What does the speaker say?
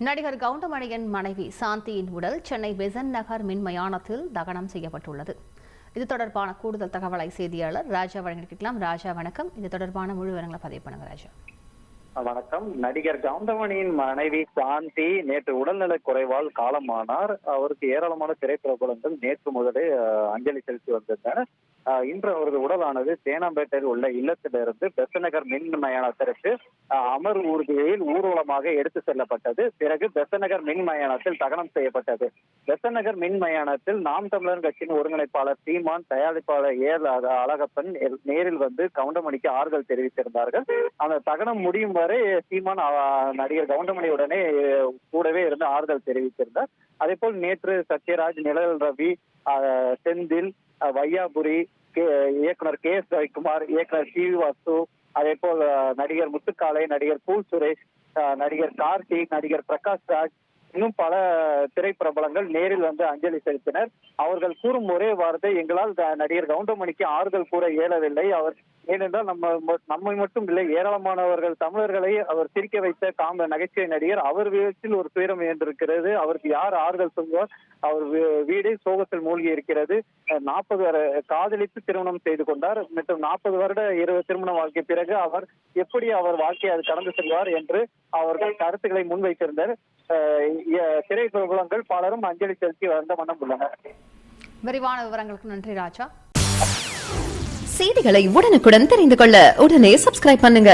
நடிகர் கவுண்டமணியின் மனைவி சாந்தியின் உடல் சென்னை பெசன்ட் நகர் மின் மயானத்தில் தகனம் செய்யப்பட்டுள்ளது. இது தொடர்பான கூடுதல் தகவலை செய்தியாளர் ராஜா வழங்கியிருக்கலாம். ராஜா வணக்கம். இது தொடர்பான முழு விவரங்களை பதிவு பண்ணுங்க ராஜா. வணக்கம். நடிகர் கவுண்டமணியின் மனைவி சாந்தி நேற்று உடல்நலக் குறைவால் காலமானார். அவருக்கு ஏராளமான திரைப்பிரபலங்கள் நேற்று முதலே அஞ்சலி செலுத்தி வந்திருந்தனர். இன்று அவரது உடலானது சேனாம்பேட்டையில் உள்ள இல்லத்திலிருந்து பெசநகர் மின் மயானத்திற்கு அமர் ஊர்தியில் ஊர்வலமாக எடுத்து செல்லப்பட்டது. பிறகு பெசநகர் மின் மயானத்தில் தகனம் செய்யப்பட்டது. பெசநகர் மின் மயானத்தில் நாம் தமிழர் கட்சியின் ஒருங்கிணைப்பாளர் சீமான், தயாரிப்பாளர் அழகப்பன் நேரில் வந்து கவுண்டமணிக்கு ஆறுதல் தெரிவித்திருந்தார்கள். அந்த தகனம் முடியும் வரை சீமான் நடிகர் கவுண்டமணியுடனே கூடவே இருந்து ஆறுதல் தெரிவித்திருந்தார். அதே போல் நேற்று சத்யராஜ், நிழல் ரவி, செந்தில், வையாபுரி, இயக்குனர் கே எஸ் ரவிக்குமார், இயக்குனர் சி வாசு, அதே போல் நடிகர் முத்துக்காளை, நடிகர் பூ சுரேஷ், நடிகர் கார்த்திக், நடிகர் பிரகாஷ் ராஜ், இன்னும் பல திரைப்பிரபலங்கள் நேரில் வந்து அஞ்சலி செலுத்தினர். அவர்கள் கூறும் ஒரே வார்த்தை, எங்களால் நடிகர் கவுண்டமணிக்கு ஆறுதல் கூற இயலவில்லை. அவர் ஏனென்றால் நம்மை மட்டும் இல்லை, ஏராளமானவர்கள் தமிழர்களை அவர் சிரிக்க வைத்த நகைச்சுவை நடிகர். அவர் வீட்டில் ஒரு துயரம் ஏற்றிருக்கிறது. அவருக்கு யார் ஆறுதல் சொல்வார்? அவர் வீடு சோகத்தில் மூழ்கி இருக்கிறது. 40 காதலித்து திருமணம் செய்து கொண்டார். மற்றும் 40 வருட திருமண வாழ்க்கை பிறகு அவர் எப்படி அவர் வாழ்க்கையை அது கடந்து செல்வார் என்று அவர்கள் கருத்துக்களை முன்வைத்திருந்தார். திரைப்பிரபலங்கள் பலரும் அஞ்சலி செலுத்தி வந்த வண்ணம் உள்ளனர். விரிவான விவரங்களுக்கு நன்றி ராஜா. செய்திகளை உடனுக்குடன் தெரிந்து கொள்ள உடனே சப்ஸ்கிரைப் பண்ணுங்க.